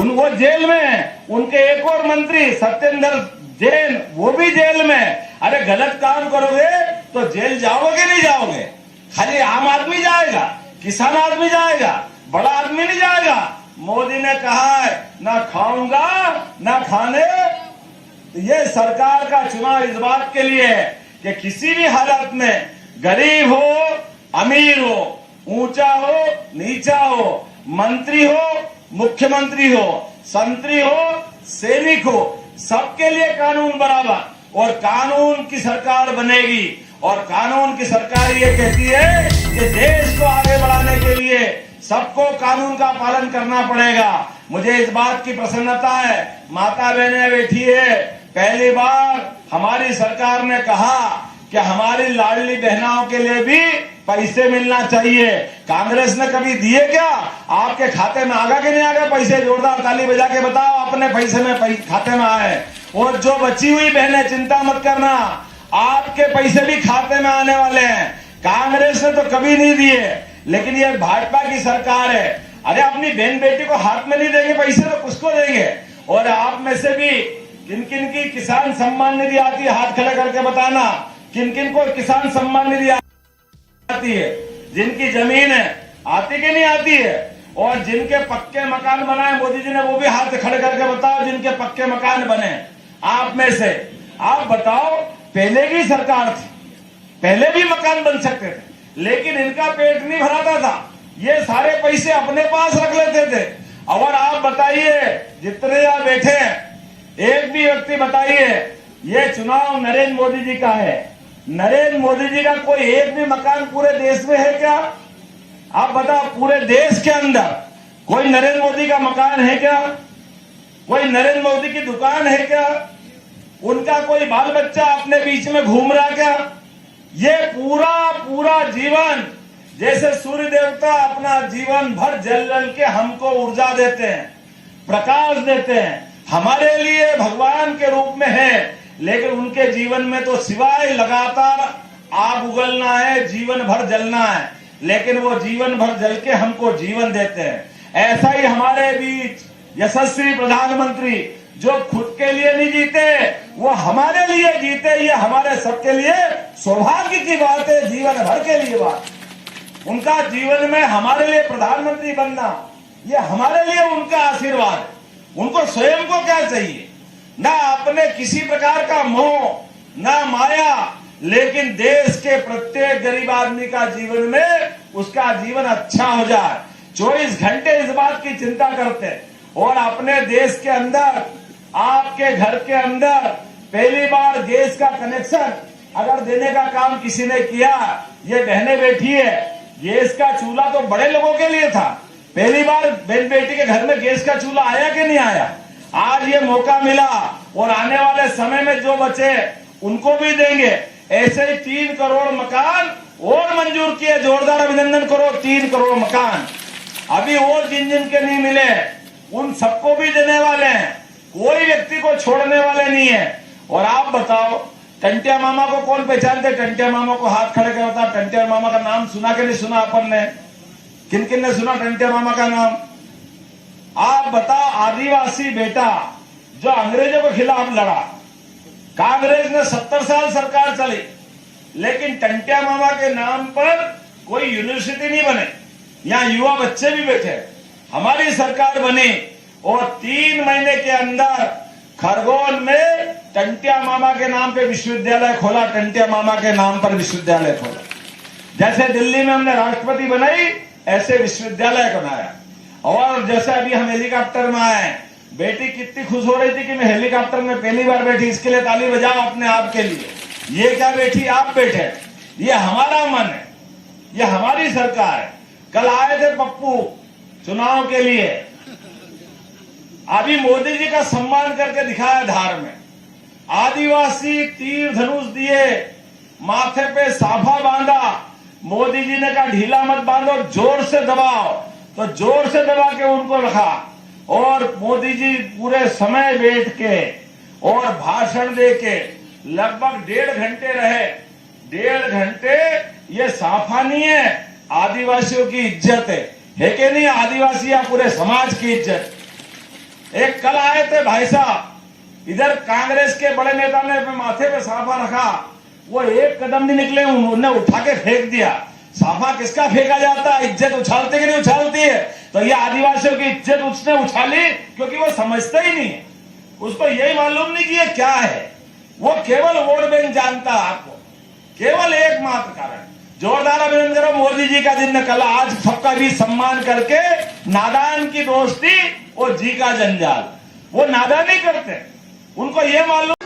वो जेल में है। उनके एक और मंत्री सत्येंद्र जैन वो भी जेल में। अरे गलत काम करोगे तो जेल जाओगे नहीं जाओगे? खाली आम आदमी जाएगा, किसान आदमी जाएगा, बड़ा आदमी नहीं जाएगा। मोदी ने कहा है ना खाऊंगा ना खाने। ये सरकार का चुनाव इस बात के लिए है कि किसी भी हालत में गरीब हो अमीर हो, ऊंचा हो नीचा हो, मंत्री हो मुख्यमंत्री हो, संतरी हो सैनिक हो, सबके लिए कानून बराबर। और कानून की सरकार बनेगी। और कानून की सरकार ये कहती है कि देश को आगे बढ़ाने के लिए सबको कानून का पालन करना पड़ेगा। मुझे इस बात की प्रसन्नता है, माता बहनें बैठी है, पहली बार हमारी सरकार ने कहा कि हमारी लाडली बहनाओं के लिए भी पैसे मिलना चाहिए। कांग्रेस ने कभी दिए क्या? आपके खाते में आगा कि नहीं आगा पैसे? जोरदार ताली बजा के बताओ अपने पैसे में खाते में आए। और जो बची हुई बहनें चिंता मत करना, आपके पैसे भी खाते में आने वाले हैं। कांग्रेस ने तो कभी नहीं दिए, लेकिन ये भाजपा की सरकार है। अरे अपनी बहन बेटी को हाथ में नहीं देंगे पैसे तो किसको देंगे? और आप में से भी किन किन की किसान सम्मान निधि आती है? हाथ खड़े करके बताना किन किन को किसान सम्मान निधि आती है। जिनकी जमीन है आती कि नहीं आती है? और जिनके पक्के मकान बनाए मोदी जी ने वो भी हाथ खड़े करके बताओ जिनके पक्के मकान बने आप में से। आप बताओ, पहले की सरकार थी, पहले भी मकान बन सकते थे, लेकिन इनका पेट नहीं भराता था। ये सारे पैसे अपने पास रख लेते थे। और आप बताइए जितने यहाँ बैठे हैं, एक भी व्यक्ति बताइए ये चुनाव नरेंद्र मोदी जी का है। नरेंद्र मोदी जी का कोई एक भी मकान पूरे देश में है क्या? आप बताओ, पूरे देश के अंदर कोई नरेंद्र मोदी का मकान है क्या? कोई नरेंद्र मोदी की दुकान है क्या? उनका कोई बाल बच्चा अपने बीच में घूम रहा क्या? ये पूरा जीवन, जैसे सूर्य देवता अपना जीवन भर जल जल के हमको ऊर्जा देते हैं, प्रकाश देते हैं, हमारे लिए भगवान के रूप में है। लेकिन उनके जीवन में तो सिवाय लगातार आग उगलना है, जीवन भर जलना है, लेकिन वो जीवन भर जल के हमको जीवन देते हैं। ऐसा ही हमारे बीच यशस्वी प्रधानमंत्री जो खुद के लिए नहीं जीते, वो हमारे लिए जीते। ये हमारे सबके लिए सौभाग्य की बात है, जीवन भर के लिए बात। उनका जीवन में हमारे लिए प्रधानमंत्री बनना, ये हमारे लिए उनका आशीर्वाद है। उनको स्वयं को क्या चाहिए? ना अपने किसी प्रकार का मोह, ना माया, लेकिन देश के प्रत्येक गरीब आदमी का जीवन में उसका जीवन अच्छा हो जाए। 24 घंटे इस बात की चिंता करते हैं। और अपने देश के अंदर, आपके घर के अंदर पहली बार गैस का कनेक्शन अगर देने का काम किसी ने किया, ये बहनें बैठी है, गैस का चूल्हा तो बड़े लोगों के लिए था। पहली बार बहन बेटी के घर में गैस का चूल्हा आया कि नहीं आया? आज ये मौका मिला और आने वाले समय में जो बचे उनको भी देंगे। ऐसे ही 3 करोड़ मकान और मंजूर किए। जोरदार अभिनंदन करो। 3 करोड़ मकान अभी और जिन जिन के नहीं मिले उन सबको भी देने वाले हैं। कोई व्यक्ति को छोड़ने वाले नहीं है। और आप बताओ, टंटिया मामा को कौन पहचानते? टंटिया मामा को हाथ खड़े कर बता। टंटिया मामा का नाम सुना कि नहीं सुना अपन ने? किन किन ने सुना टंटिया मामा का नाम? आप बताओ, आदिवासी बेटा जो अंग्रेजों के खिलाफ लड़ा, कांग्रेस ने 70 साल सरकार चली, लेकिन टंटिया मामा के नाम पर कोई यूनिवर्सिटी नहीं बने। यहाँ युवा बच्चे भी बैठे। हमारी सरकार बनी और 3 महीने के अंदर खरगोन में टंटिया मामा के नाम पे विश्वविद्यालय खोला। टंटिया मामा के नाम पर विश्वविद्यालय खोला। जैसे दिल्ली में हमने राष्ट्रपति बनाई, ऐसे विश्वविद्यालय बनाया। और जैसे अभी हम हेलीकॉप्टर में आए, बेटी कितनी खुश हो रही थी कि मैं हेलीकॉप्टर में पहली बार बैठी। इसके लिए ताली बजाओ अपने आप के लिए। ये क्या बैठी, आप बैठे, ये हमारा मन है, ये हमारी सरकार है। कल आए थे पप्पू चुनाव के लिए, अभी मोदी जी का सम्मान करके दिखाया धार में। आदिवासी तीर धनुष दिए, माथे पे साफा बांधा। मोदी जी ने कहा ढीला मत बांधो, जोर से दबाओ, तो जोर से दबा के उनको रखा। और मोदी जी पूरे समय बैठ के और भाषण दे के लगभग 1.5 घंटे रहे। 1.5 घंटे ये साफा नहीं है, आदिवासियों की इज्जत है कि नहीं? आदिवासी या पूरे समाज की इज्जत। एक कल आए थे भाई साहब, इधर कांग्रेस के बड़े नेता ने अपने माथे पे साफा रखा, वो एक कदम नहीं निकले, उन्होंने उठा के फेंक दिया। साफा किसका फेंका जाता है? इज्जत उछालती कि नहीं उछालती है? तो ये आदिवासियों की इज्जत उसने उछाली क्योंकि वो समझता ही नहीं है, उसको यही मालूम नहीं कि ये क्या है। वो केवल वोट बैंक जानता है आपको, केवल एकमात्र कारण। जोरदार अभिनंदन करो मोदी जी का दिन कल, आज सबका भी सम्मान करके। नादान की दोस्ती और जी का जंजाल, वो नादानी करते, उनको ये मालूम